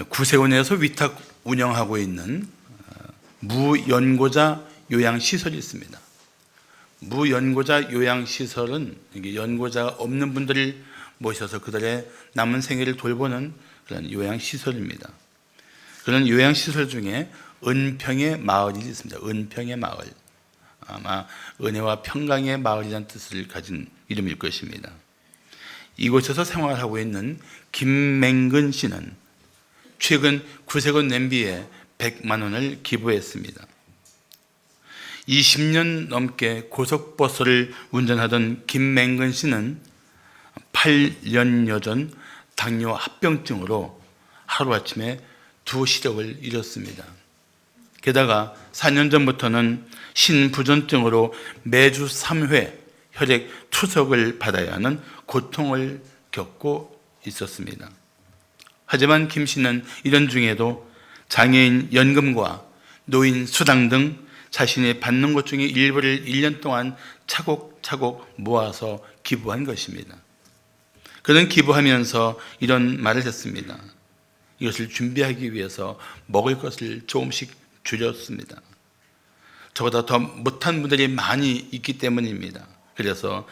구세군에서 위탁 운영하고 있는 무연고자 요양시설이 있습니다. 무연고자 요양시설은 연고자가 없는 분들을 모셔서 그들의 남은 생애를 돌보는 그런 요양시설입니다. 그런 요양시설 중에 은평의 마을이 있습니다. 은평의 마을. 아마 은혜와 평강의 마을이라는 뜻을 가진 이름일 것입니다. 이곳에서 생활하고 있는 김맹근 씨는 최근 구세군 냄비에 100만 원을 기부했습니다. 20년 넘게 고속버스를 운전하던 김맹근 씨는 8년여 전 당뇨 합병증으로 하루아침에 두 시력을 잃었습니다. 게다가 4년 전부터는 신부전증으로 매주 3회 혈액 투석을 받아야 하는 고통을 겪고 있었습니다. 하지만 김 씨는 이런 중에도 장애인 연금과 노인 수당 등 자신이 받는 것 중에 일부를 1년 동안 차곡차곡 모아서 기부한 것입니다. 그는 기부하면서 이런 말을 했습니다. 이것을 준비하기 위해서 먹을 것을 조금씩 줄였습니다. 저보다 더 못한 분들이 많이 있기 때문입니다. 그래서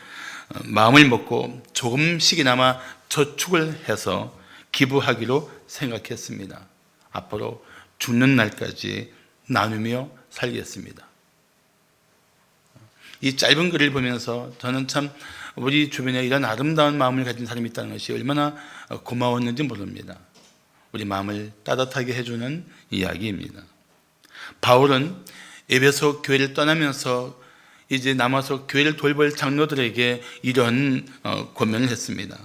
마음을 먹고 조금씩이나마 저축을 해서 기부하기로 생각했습니다. 앞으로 죽는 날까지 나누며 살겠습니다. 이 짧은 글을 보면서 저는 참 우리 주변에 이런 아름다운 마음을 가진 사람이 있다는 것이 얼마나 고마웠는지 모릅니다. 우리 마음을 따뜻하게 해주는 이야기입니다. 바울은 에베소 교회를 떠나면서 이제 남아서 교회를 돌볼 장로들에게 이런 권면을 했습니다.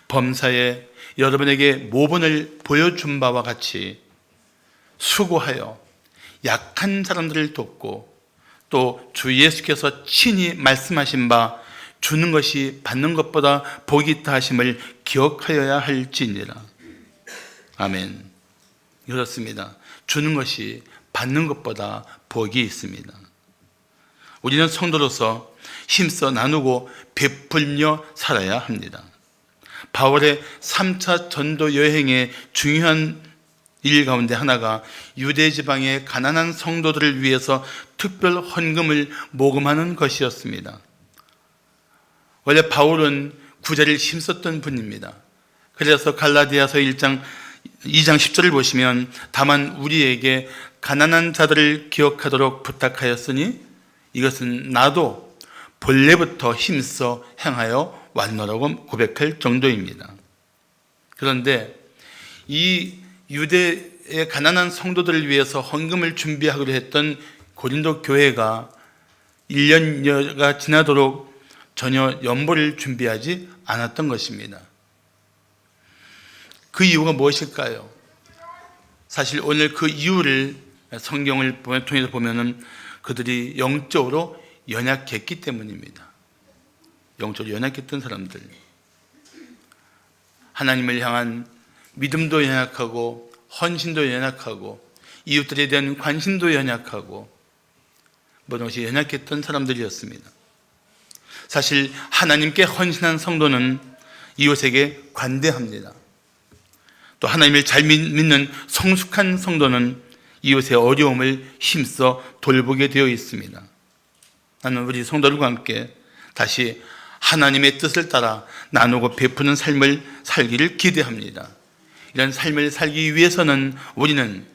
범사에 여러분에게 모본을 보여준 바와 같이 수고하여 약한 사람들을 돕고 또 주 예수께서 친히 말씀하신 바 주는 것이 받는 것보다 복이 있다 하심을 기억하여야 할지니라. 아멘. 그렇습니다. 주는 것이 받는 것보다 복이 있습니다. 우리는 성도로서 힘써 나누고 베풀며 살아야 합니다. 바울의 3차 전도 여행의 중요한 일 가운데 하나가 유대 지방의 가난한 성도들을 위해서 특별 헌금을 모금하는 것이었습니다. 원래 바울은 구제를 힘썼던 분입니다. 그래서 갈라디아서 2장 10절을 보시면 다만 우리에게 가난한 자들을 기억하도록 부탁하였으니 이것은 나도 본래부터 힘써 행하여 왔노라고 고백할 정도입니다. 그런데 이 유대의 가난한 성도들을 위해서 헌금을 준비하기로 했던 고린도 교회가 1년여가 지나도록 전혀 연보를 준비하지 않았던 것입니다. 그 이유가 무엇일까요? 사실 오늘 그 이유를 성경을 통해서 보면은 그들이 영적으로 연약했기 때문입니다. 영적으로 연약했던 사람들, 하나님을 향한 믿음도 연약하고 헌신도 연약하고 이웃들에 대한 관심도 연약하고 모든 것이 연약했던 사람들이었습니다. 사실 하나님께 헌신한 성도는 이웃에게 관대합니다. 또 하나님을 잘 믿는 성숙한 성도는 이웃의 어려움을 힘써 돌보게 되어 있습니다. 나는 우리 성도들과 함께 다시 하나님의 뜻을 따라 나누고 베푸는 삶을 살기를 기대합니다. 이런 삶을 살기 위해서는 우리는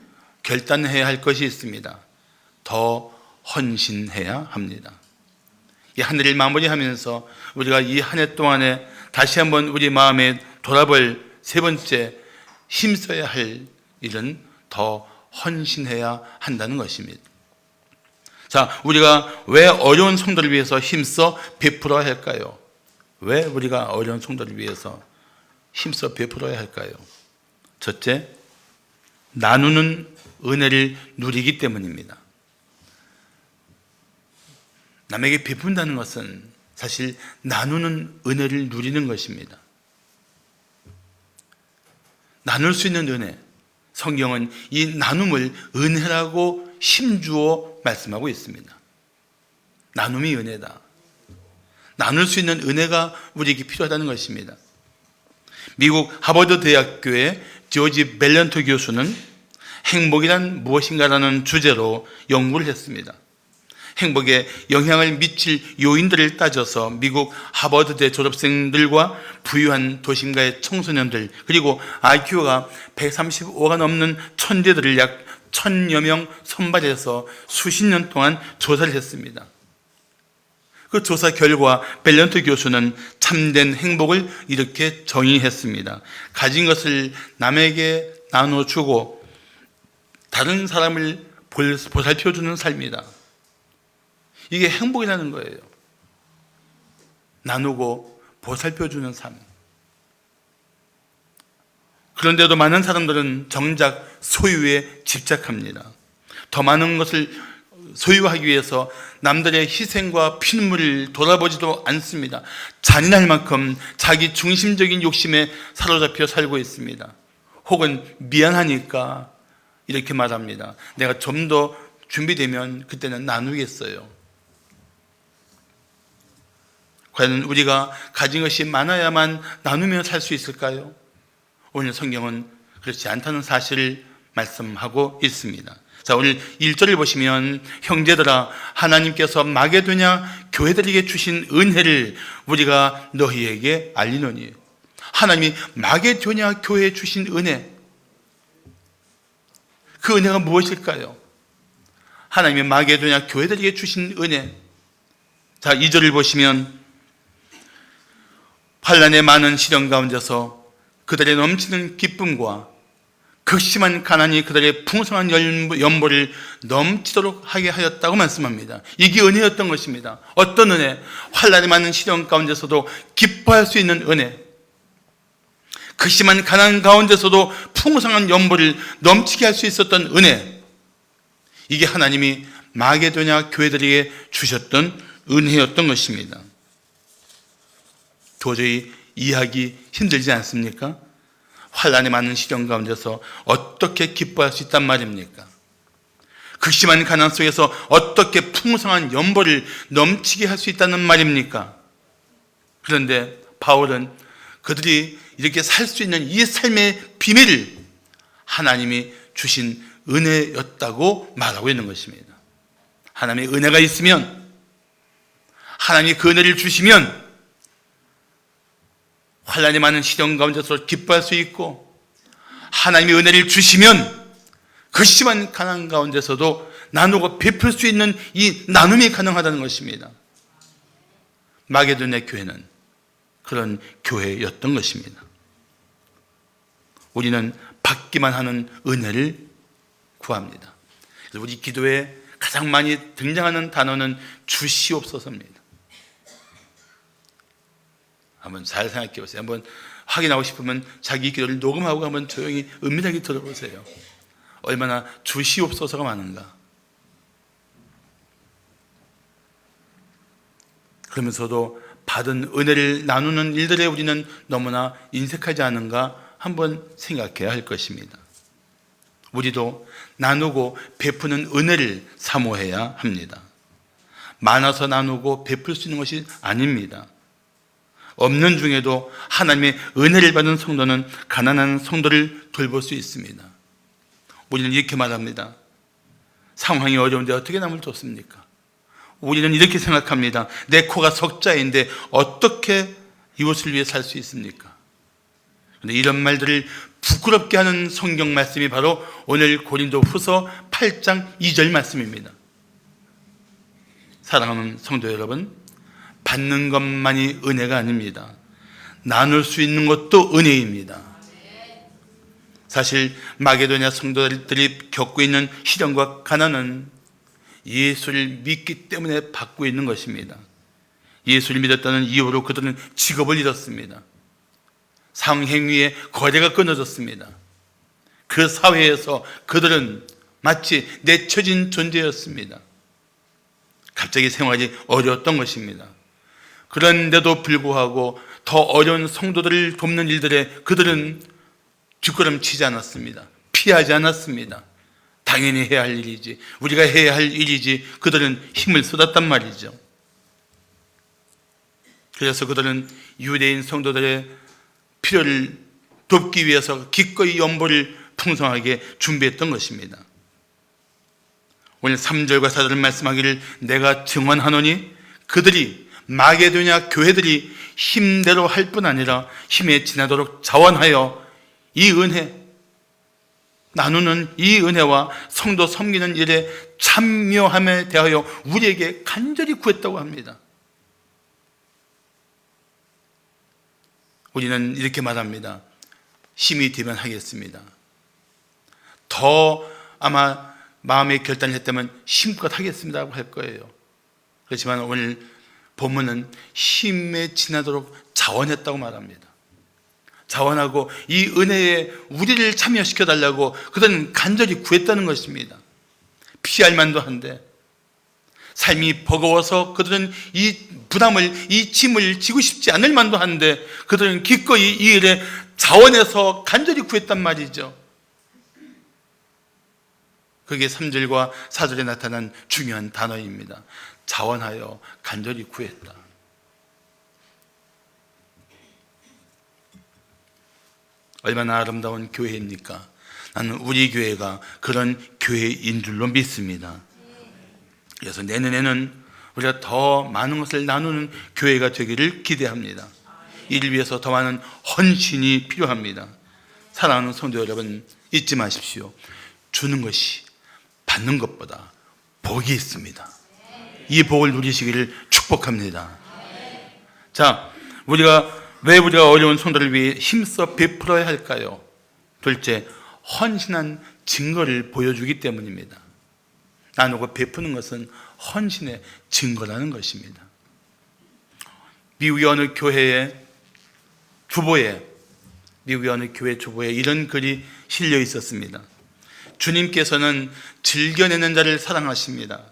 결단해야 할 것이 있습니다. 더 헌신해야 합니다. 이 한 해를 마무리하면서 우리가 이 한 해 동안에 다시 한번 우리 마음에 돌아볼 세 번째 힘써야 할 일은 더 헌신해야 한다는 것입니다. 자, 우리가 왜 어려운 성도를 위해서 힘써 베풀어야 할까요? 왜 우리가 어려운 성도를 위해서 힘써 베풀어야 할까요? 첫째, 나누는 은혜를 누리기 때문입니다. 남에게 베푼다는 것은 사실 나누는 은혜를 누리는 것입니다. 나눌 수 있는 은혜, 성경은 이 나눔을 은혜라고 힘주어 말씀하고 있습니다. 나눔이 은혜다. 나눌 수 있는 은혜가 우리에게 필요하다는 것입니다. 미국 하버드 대학교의 조지 밸런트 교수는 행복이란 무엇인가라는 주제로 연구를 했습니다. 행복에 영향을 미칠 요인들을 따져서 미국 하버드대 졸업생들과 부유한 도심가의 청소년들, 그리고 IQ가 135가 넘는 천재들을 약 1000여 명 선발해서 수십 년 동안 조사를 했습니다. 그 조사 결과 밸런트 교수는 참된 행복을 이렇게 정의했습니다. 가진 것을 남에게 나눠주고 다른 사람을 보살펴주는 삶이다. 이게 행복이라는 거예요. 나누고 보살펴주는 삶. 그런데도 많은 사람들은 정작 소유에 집착합니다. 더 많은 것을 소유하기 위해서 남들의 희생과 피눈물을 돌아보지도 않습니다. 잔인할 만큼 자기 중심적인 욕심에 사로잡혀 살고 있습니다. 혹은 미안하니까 이렇게 말합니다. 내가 좀 더 준비되면 그때는 나누겠어요. 과연 우리가 가진 것이 많아야만 나누며 살 수 있을까요? 오늘 성경은 그렇지 않다는 사실을 말씀하고 있습니다. 자, 오늘 1절을 보시면 형제들아 하나님께서 마게도냐 교회들에게 주신 은혜를 우리가 너희에게 알리노니. 하나님이 마게도냐 교회에 주신 은혜, 그 은혜가 무엇일까요? 하나님이 마게도냐 교회들에게 주신 은혜. 자, 2절을 보시면 환난의 많은 시련 가운데서 그들의 넘치는 기쁨과 극심한 가난이 그들의 풍성한 연보를 넘치도록 하게 하였다고 말씀합니다. 이게 은혜였던 것입니다. 어떤 은혜? 환난이 많은 시련 가운데서도 기뻐할 수 있는 은혜, 극심한 가난 가운데서도 풍성한 연보를 넘치게 할 수 있었던 은혜, 이게 하나님이 마게도냐 교회들에게 주셨던 은혜였던 것입니다. 도저히 이해하기 힘들지 않습니까? 환난이 많은 시련 가운데서 어떻게 기뻐할 수 있단 말입니까? 극심한 가난 속에서 어떻게 풍성한 연보를 넘치게 할 수 있다는 말입니까? 그런데 바울은 그들이 이렇게 살 수 있는 이 삶의 비밀을 하나님이 주신 은혜였다고 말하고 있는 것입니다. 하나님의 은혜가 있으면, 하나님이 그 은혜를 주시면 환난이 많은 시련 가운데서 기뻐할 수 있고, 하나님이 은혜를 주시면 그 심한 가난 가운데서도 나누고 베풀 수 있는 이 나눔이 가능하다는 것입니다. 마게도냐 교회는 그런 교회였던 것입니다. 우리는 받기만 하는 은혜를 구합니다. 그래서 우리 기도에 가장 많이 등장하는 단어는 주시옵소서입니다. 한번 잘 생각해 보세요. 한번 확인하고 싶으면 자기 기도를 녹음하고 한번 조용히 은밀하게 들어보세요. 얼마나 주시옵소서가 많은가. 그러면서도 받은 은혜를 나누는 일들에 우리는 너무나 인색하지 않은가 한번 생각해야 할 것입니다. 우리도 나누고 베푸는 은혜를 사모해야 합니다. 많아서 나누고 베풀 수 있는 것이 아닙니다. 없는 중에도 하나님의 은혜를 받은 성도는 가난한 성도를 돌볼 수 있습니다. 우리는 이렇게 말합니다. 상황이 어려운데 어떻게 남을 뒀습니까? 우리는 이렇게 생각합니다. 내 코가 석자인데 어떻게 이웃을 위해 살 수 있습니까? 그런데 이런 말들을 부끄럽게 하는 성경 말씀이 바로 오늘 고린도 후서 8장 2절 말씀입니다. 사랑하는 성도 여러분, 받는 것만이 은혜가 아닙니다. 나눌 수 있는 것도 은혜입니다. 사실 마게도냐 성도들이 겪고 있는 시련과 가난은 예수를 믿기 때문에 받고 있는 것입니다. 예수를 믿었다는 이유로 그들은 직업을 잃었습니다. 상행위에 거래가 끊어졌습니다. 그 사회에서 그들은 마치 내쳐진 존재였습니다. 갑자기 생활이 어려웠던 것입니다. 그런데도 불구하고 더 어려운 성도들을 돕는 일들에 그들은 뒷걸음치지 않았습니다. 피하지 않았습니다. 당연히 해야 할 일이지, 우리가 해야 할 일이지, 그들은 힘을 쏟았단 말이죠. 그래서 그들은 유대인 성도들의 필요를 돕기 위해서 기꺼이 연보를 풍성하게 준비했던 것입니다. 오늘 3절과 4절을 말씀하기를 내가 증언하노니 그들이 마게도냐 교회들이 힘대로 할 뿐 아니라 힘에 지나도록 자원하여 이 은혜 나누는 이 은혜와 성도 섬기는 일에 참여함에 대하여 우리에게 간절히 구했다고 합니다. 우리는 이렇게 말합니다. 힘이 되면 하겠습니다. 더 아마 마음의 결단을 했다면 힘껏 하겠습니다라고 할 거예요. 그렇지만 오늘 본문은 힘에 지나도록 자원했다고 말합니다. 자원하고 이 은혜에 우리를 참여시켜달라고 그들은 간절히 구했다는 것입니다. 피할 만도 한데 삶이 버거워서 그들은 이 부담을, 이 짐을 지고 싶지 않을 만도 한데 그들은 기꺼이 이 일에 자원해서 간절히 구했단 말이죠. 그게 3절과 4절에 나타난 중요한 단어입니다. 자원하여 간절히 구했다. 얼마나 아름다운 교회입니까? 나는 우리 교회가 그런 교회인 줄로 믿습니다. 그래서 내년에는 우리가 더 많은 것을 나누는 교회가 되기를 기대합니다. 이를 위해서 더 많은 헌신이 필요합니다. 사랑하는 성도 여러분, 잊지 마십시오. 주는 것이 받는 것보다 복이 있습니다. 이 복을 누리시기를 축복합니다. 자, 왜 우리가 어려운 성도를 위해 힘써 베풀어야 할까요? 둘째, 헌신한 증거를 보여주기 때문입니다. 나누고 베푸는 것은 헌신의 증거라는 것입니다. 미국의 어느 교회 주보에 이런 글이 실려 있었습니다. 주님께서는 즐겨내는 자를 사랑하십니다.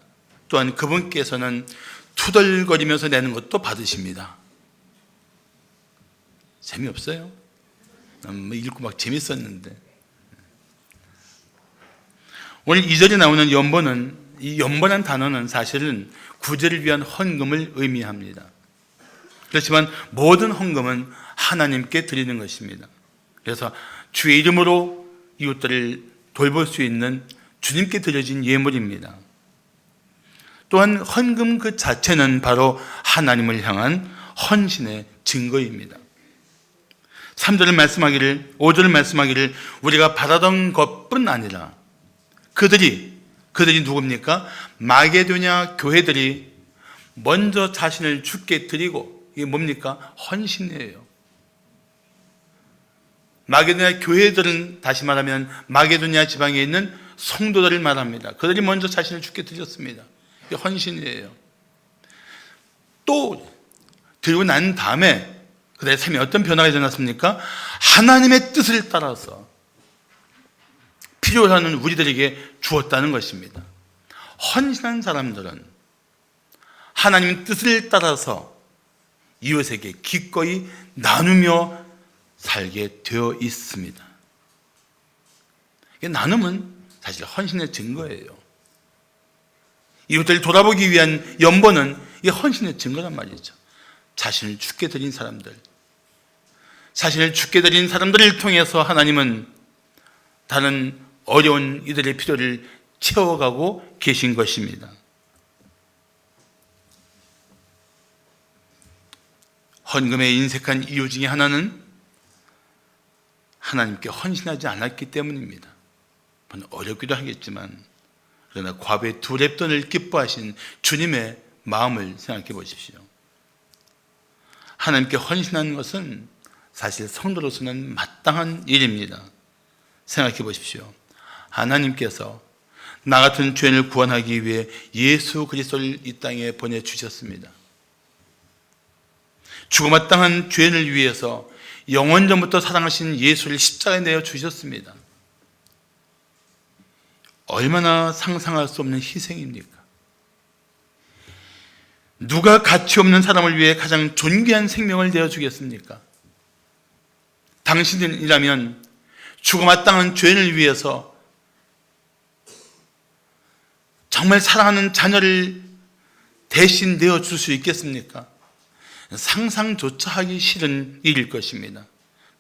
또한 그분께서는 투덜거리면서 내는 것도 받으십니다. 재미없어요? 읽고 막 재밌었는데. 오늘 2절에 나오는 연보는, 이 연보란 단어는 사실은 구제를 위한 헌금을 의미합니다. 그렇지만 모든 헌금은 하나님께 드리는 것입니다. 그래서 주의 이름으로 이웃들을 돌볼 수 있는 주님께 드려진 예물입니다. 또한 헌금 그 자체는 바로 하나님을 향한 헌신의 증거입니다. 5절을 말씀하기를 우리가 바라던 것뿐 아니라 그들이 누굽니까? 마게도냐 교회들이 먼저 자신을 주께 드리고, 이게 뭡니까? 헌신이에요. 마게도냐 교회들은 다시 말하면 마게도냐 지방에 있는 성도들을 말합니다. 그들이 먼저 자신을 주께 드렸습니다. 이게 헌신이에요. 또 드리고 난 다음에 그들의 삶에 어떤 변화가 일어났습니까? 하나님의 뜻을 따라서 필요하는 우리들에게 주었다는 것입니다. 헌신한 사람들은 하나님의 뜻을 따라서 이웃에게 기꺼이 나누며 살게 되어 있습니다. 나눔은 사실 헌신의 증거예요. 이웃들을 돌아보기 위한 연보는 이 헌신의 증거란 말이죠. 자신을 죽게 드린 사람들, 자신을 죽게 드린 사람들을 통해서 하나님은 다른 어려운 이들의 필요를 채워가고 계신 것입니다. 헌금에 인색한 이유 중에 하나는 하나님께 헌신하지 않았기 때문입니다. 어렵기도 하겠지만 그러나 과부의 두 렙돈을 기뻐하신 주님의 마음을 생각해 보십시오. 하나님께 헌신하는 것은 사실 성도로서는 마땅한 일입니다. 생각해 보십시오. 하나님께서 나 같은 죄인을 구원하기 위해 예수 그리스도를 이 땅에 보내주셨습니다. 죽어마땅한 죄인을 위해서 영원전부터 사랑하신 예수를 십자가에 내어 주셨습니다. 얼마나 상상할 수 없는 희생입니까? 누가 가치 없는 사람을 위해 가장 존귀한 생명을 내어주겠습니까? 당신이라면 죽어마땅한 죄인을 위해서 정말 사랑하는 자녀를 대신 내어줄 수 있겠습니까? 상상조차 하기 싫은 일일 것입니다.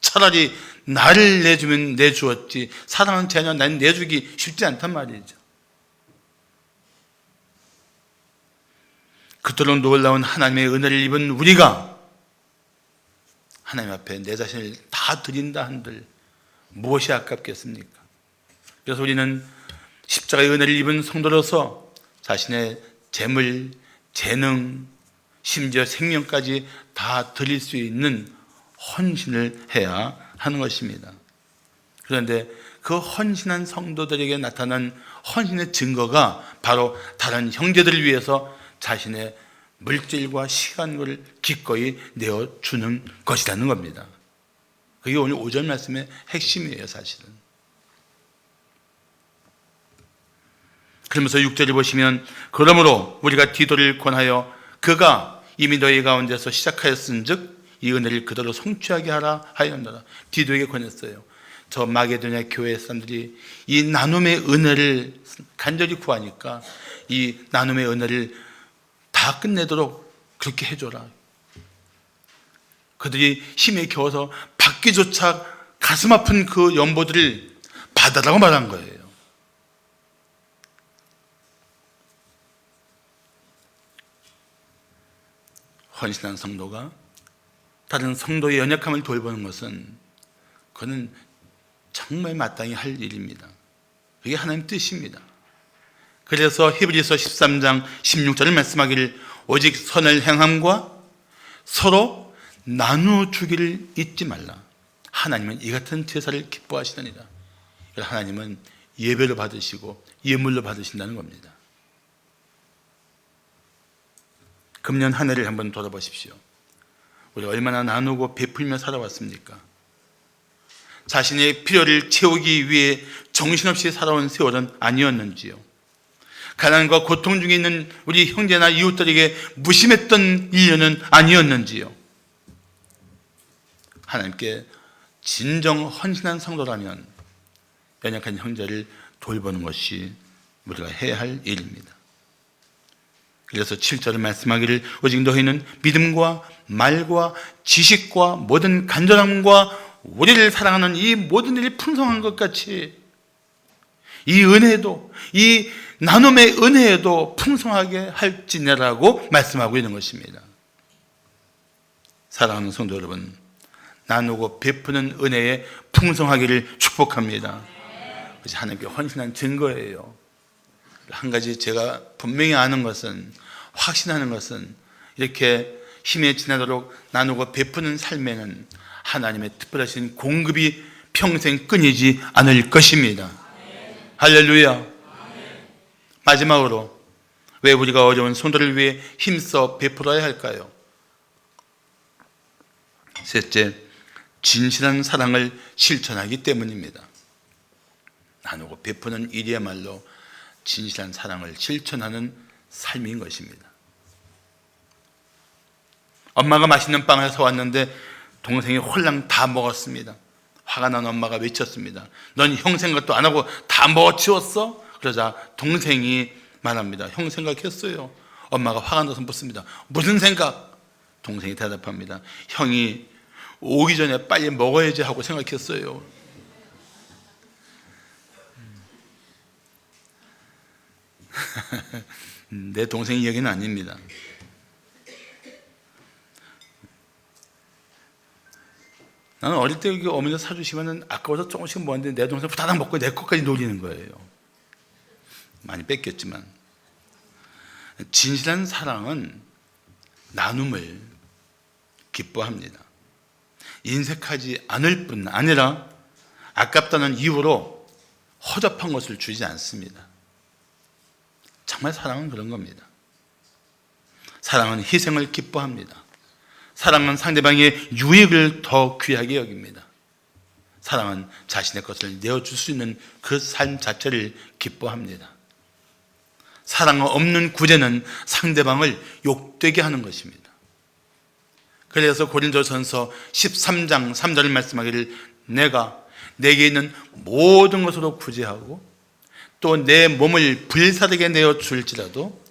차라리 나를 내주면 내주었지 사랑하는 자녀 난 내주기 쉽지 않단 말이죠. 그토록 놀라운 하나님의 은혜를 입은 우리가 하나님 앞에 내 자신을 다 드린다 한들 무엇이 아깝겠습니까? 그래서 우리는 십자가의 은혜를 입은 성도로서 자신의 재물, 재능, 심지어 생명까지 다 드릴 수 있는 헌신을 해야 하는 것입니다. 그런데 그 헌신한 성도들에게 나타난 헌신의 증거가 바로 다른 형제들을 위해서 자신의 물질과 시간을 기꺼이 내어주는 것이라는 겁니다. 그게 오늘 5절 말씀의 핵심이에요, 사실은. 그러면서 6절을 보시면 그러므로 우리가 디도를 권하여 그가 이미 너희 가운데서 시작하였은즉 이 은혜를 그대로 성취하게 하라 하였노라. 디도에게 권했어요. 저 마게도냐 교회 사람들이 이 나눔의 은혜를 간절히 구하니까 이 나눔의 은혜를 다 끝내도록 그렇게 해줘라. 그들이 힘에 겨워서 받기조차 가슴 아픈 그 연보들을 받아라고 말한 거예요. 헌신한 성도가 다른 성도의 연약함을 돌보는 것은 그는 정말 마땅히 할 일입니다. 그게 하나님의 뜻입니다. 그래서 히브리서 13장 16절을 말씀하기를 오직 선을 행함과 서로 나누주기를 잊지 말라. 하나님은 이 같은 제사를 기뻐하시느니라. 하나님은 예배로 받으시고 예물로 받으신다는 겁니다. 금년 한 해를 한번 돌아보십시오. 우리 얼마나 나누고 베풀며 살아왔습니까? 자신의 필요를 채우기 위해 정신없이 살아온 세월은 아니었는지요? 가난과 고통 중에 있는 우리 형제나 이웃들에게 무심했던 1년은 아니었는지요? 하나님께 진정 헌신한 성도라면 연약한 형제를 돌보는 것이 우리가 해야 할 일입니다. 그래서 7절을 말씀하기를 오직 너희는 믿음과 말과 지식과 모든 간절함과 우리를 사랑하는 이 모든 일이 풍성한 것 같이 이 은혜도 이 나눔의 은혜에도 풍성하게 할지니라고 말씀하고 있는 것입니다. 사랑하는 성도 여러분, 나누고 베푸는 은혜에 풍성하기를 축복합니다. 그것이 하나님께 헌신한 증거예요. 한 가지 제가 분명히 아는 것은, 확신하는 것은 이렇게 힘에 지나도록 나누고 베푸는 삶에는 하나님의 특별하신 공급이 평생 끊이지 않을 것입니다. 할렐루야. 마지막으로 왜 우리가 어려운 성도를 위해 힘써 베풀어야 할까요? 셋째, 진실한 사랑을 실천하기 때문입니다. 나누고 베푸는 일이야말로 진실한 사랑을 실천하는 삶인 것입니다. 엄마가 맛있는 빵을 사왔는데 동생이 홀랑 다 먹었습니다. 화가 난 엄마가 외쳤습니다. 넌 형 생각도 안 하고 다 먹어치웠어? 그러자 동생이 말합니다. 형 생각했어요. 엄마가 화가 나서 묻습니다. 무슨 생각? 동생이 대답합니다. 형이 오기 전에 빨리 먹어야지 하고 생각했어요. 내 동생 이야기는 아닙니다. 나는 어릴 때 어머니가 사주시면 아까워서 조금씩 먹었는데 내 동생 부다닥 먹고 내 것까지 노리는 거예요. 많이 뺏겼지만. 진실한 사랑은 나눔을 기뻐합니다. 인색하지 않을 뿐 아니라 아깝다는 이유로 허접한 것을 주지 않습니다. 정말 사랑은 그런 겁니다. 사랑은 희생을 기뻐합니다. 사랑은 상대방의 유익을 더 귀하게 여깁니다. 사랑은 자신의 것을 내어줄 수 있는 그 삶 자체를 기뻐합니다. 사랑 없는 구제는 상대방을 욕되게 하는 것입니다. 그래서 고린도전서 13장 3절을 말씀하기를 내가 내게 있는 모든 것으로 구제하고 또 내 몸을 불사르게 내어줄지라도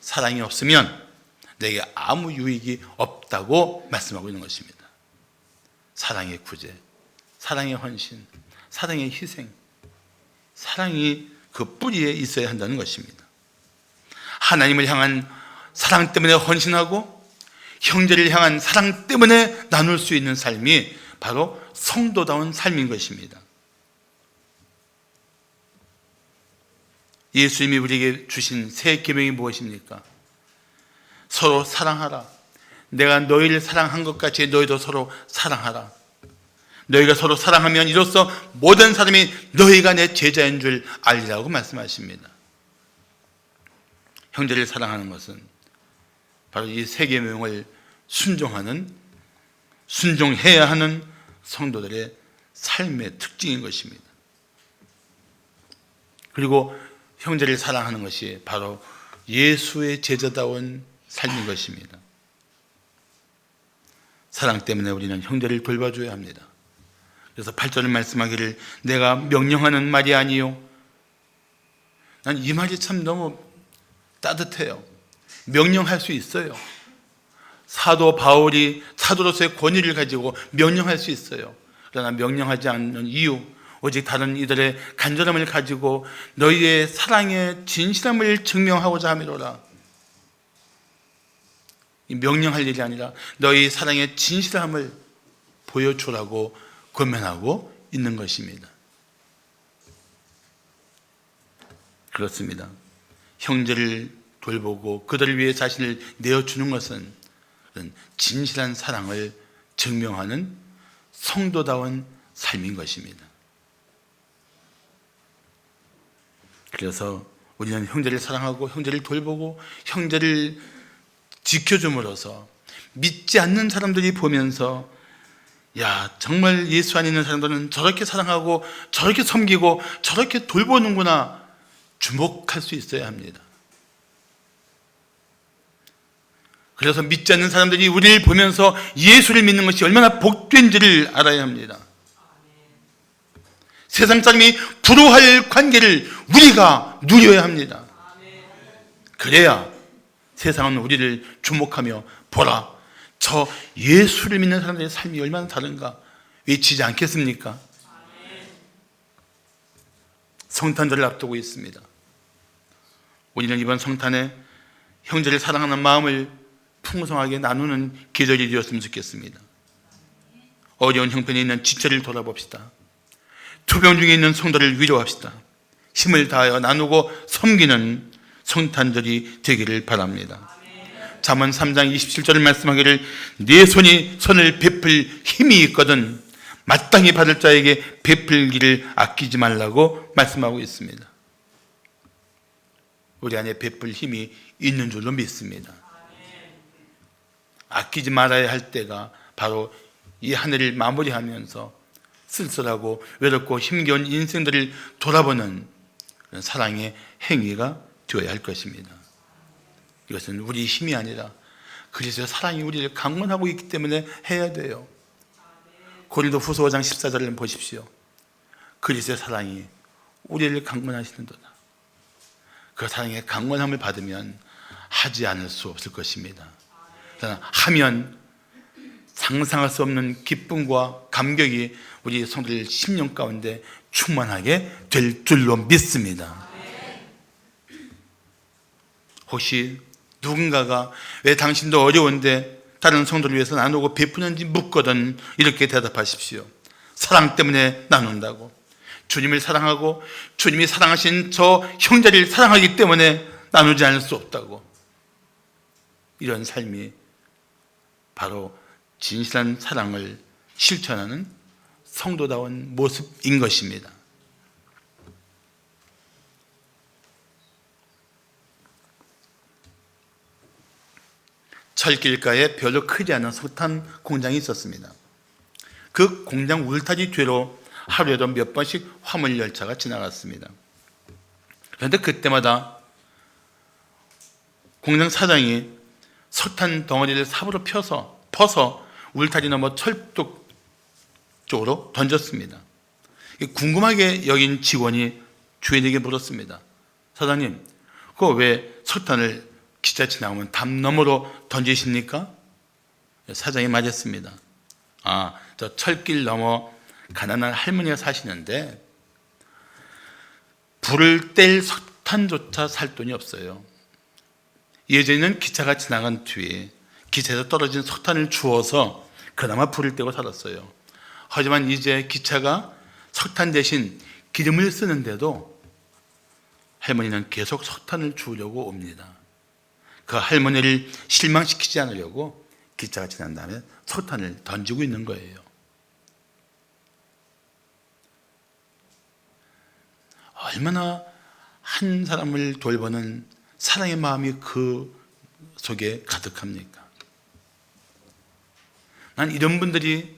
사랑이 없으면 내게 아무 유익이 없다고 말씀하고 있는 것입니다. 사랑의 구제, 사랑의 헌신, 사랑의 희생, 사랑이 그 뿌리에 있어야 한다는 것입니다. 하나님을 향한 사랑 때문에 헌신하고 형제를 향한 사랑 때문에 나눌 수 있는 삶이 바로 성도다운 삶인 것입니다. 예수님이 우리에게 주신 새 계명이 무엇입니까? 서로 사랑하라. 내가 너희를 사랑한 것 같이 너희도 서로 사랑하라. 너희가 서로 사랑하면 이로써 모든 사람이 너희가 내 제자인 줄 알리라고 말씀하십니다. 형제를 사랑하는 것은 바로 이 세 계명을 순종해야 하는 성도들의 삶의 특징인 것입니다. 그리고 형제를 사랑하는 것이 바로 예수의 제자다운 삶인 것입니다. 사랑 때문에 우리는 형제를 돌봐줘야 합니다. 그래서 8절을 말씀하기를 내가 명령하는 말이 아니요. 난 이 말이 참 너무 따뜻해요. 명령할 수 있어요. 사도 바울이 사도로서의 권위를 가지고 명령할 수 있어요. 그러나 명령하지 않는 이유, 오직 다른 이들의 간절함을 가지고 너희의 사랑의 진실함을 증명하고자 함이로라. 명령할 일이 아니라 너희 사랑의 진실함을 보여주라고 권면하고 있는 것입니다. 그렇습니다. 형제를 돌보고 그들을 위해 자신을 내어주는 것은 진실한 사랑을 증명하는 성도다운 삶인 것입니다. 그래서 우리는 형제를 사랑하고 형제를 돌보고 형제를 지켜줌으로써 믿지 않는 사람들이 보면서 야, 정말 예수 안 있는 사람들은 저렇게 사랑하고 저렇게 섬기고 저렇게 돌보는구나 주목할 수 있어야 합니다. 그래서 믿지 않는 사람들이 우리를 보면서 예수를 믿는 것이 얼마나 복된지를 알아야 합니다. 세상 사람이 부러워할 관계를 우리가 누려야 합니다. 그래야 세상은 우리를 주목하며 보라, 저 예수를 믿는 사람들의 삶이 얼마나 다른가 외치지 않겠습니까? 성탄절을 앞두고 있습니다. 우리는 이번 성탄에 형제를 사랑하는 마음을 풍성하게 나누는 계절이 되었으면 좋겠습니다. 어려운 형편에 있는 지체를 돌아봅시다. 투병 중에 있는 성도를 위로합시다. 힘을 다하여 나누고 섬기는 성탄절이 되기를 바랍니다. 잠언 3장 27절을 말씀하기를 네 손이 선을 베풀 힘이 있거든 마땅히 받을 자에게 베풀기를 아끼지 말라고 말씀하고 있습니다. 우리 안에 베풀 힘이 있는 줄로 믿습니다. 아끼지 말아야 할 때가 바로 이 한 해를 마무리하면서 쓸쓸하고 외롭고 힘겨운 인생들을 돌아보는 사랑의 행위가 되어야 할 것입니다. 이것은 우리 힘이 아니라 그리스도의 사랑이 우리를 강권하고 있기 때문에 해야 돼요. 고린도후서 5장 14절을 보십시오. 그리스도의 사랑이 우리를 강권하시는도다. 그 사랑의 강권함을 받으면 하지 않을 수 없을 것입니다. 그러나 하면 상상할 수 없는 기쁨과 감격이 우리 성도들 심령 가운데 충만하게 될 줄로 믿습니다. 혹시 누군가가 왜 당신도 어려운데 다른 성도를 위해서 나누고 베푸는지 묻거든 이렇게 대답하십시오. 사랑 때문에 나눈다고. 주님을 사랑하고 주님이 사랑하신 저 형제를 사랑하기 때문에 나누지 않을 수 없다고. 이런 삶이 바로 진실한 사랑을 실천하는 성도다운 모습인 것입니다. 철길가에 별로 크지 않은 석탄 공장이 있었습니다. 그 공장 울타리 뒤로 하루에도 몇 번씩 화물 열차가 지나갔습니다. 그런데 그때마다 공장 사장이 석탄 덩어리를 삽으로 퍼서 울타리 넘어 철도 쪽으로 던졌습니다. 궁금하게 여긴 직원이 주인에게 물었습니다. 사장님, 그거 왜 석탄을 기차 지나오면 담 너머로 던지십니까? 사장이 말했습니다. 저 철길 넘어 가난한 할머니가 사시는데 불을 뗄 석탄조차 살 돈이 없어요. 예전에는 기차가 지나간 뒤에 기차에서 떨어진 석탄을 주워서 그나마 불을 떼고 살았어요. 하지만 이제 기차가 석탄 대신 기름을 쓰는데도 할머니는 계속 석탄을 주우려고 옵니다. 그 할머니를 실망시키지 않으려고 기차가 지난 다음에 석탄을 던지고 있는 거예요. 얼마나 한 사람을 돌보는 사랑의 마음이 그 속에 가득합니까? 난 이런 분들이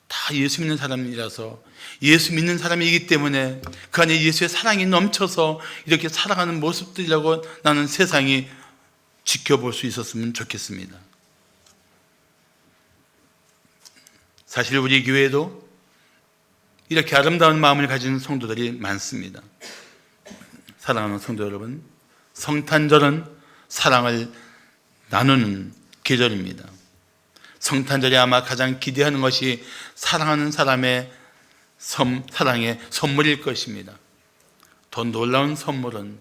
다 예수 믿는 사람이라서, 예수 믿는 사람이기 때문에 그 안에 예수의 사랑이 넘쳐서 이렇게 살아가는 모습들이라고 나는 세상이 지켜볼 수 있었으면 좋겠습니다. 사실 우리 교회에도 이렇게 아름다운 마음을 가진 성도들이 많습니다. 사랑하는 성도 여러분, 성탄절은 사랑을 나누는 계절입니다. 성탄절에 아마 가장 기대하는 것이 사랑하는 사람의 사랑의 선물일 것입니다. 더 놀라운 선물은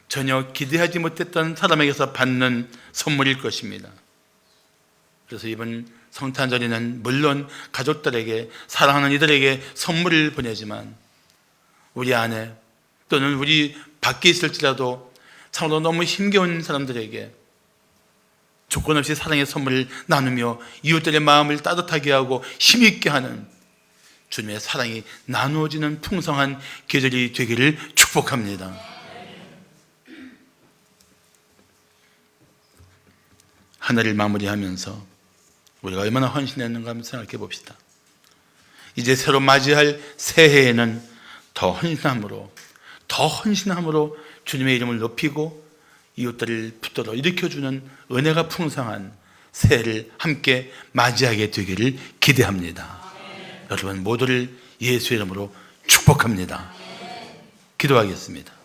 전혀 기대하지 못했던 사람에게서 받는 선물일 것입니다. 그래서 이번 성탄절에는 물론 가족들에게, 사랑하는 이들에게 선물을 보내지만 우리 안에 또는 우리 밖에 있을지라도 참으로 너무 힘겨운 사람들에게 조건 없이 사랑의 선물을 나누며 이웃들의 마음을 따뜻하게 하고 힘있게 하는 주님의 사랑이 나누어지는 풍성한 계절이 되기를 축복합니다. 한 해를 마무리하면서 우리가 얼마나 헌신했는가 한번 생각해 봅시다. 이제 새로 맞이할 새해에는 더 헌신함으로 주님의 이름을 높이고 이웃들을 붙들어 일으켜주는 은혜가 풍성한 새해를 함께 맞이하게 되기를 기대합니다. 여러분 모두를 예수의 이름으로 축복합니다. 기도하겠습니다.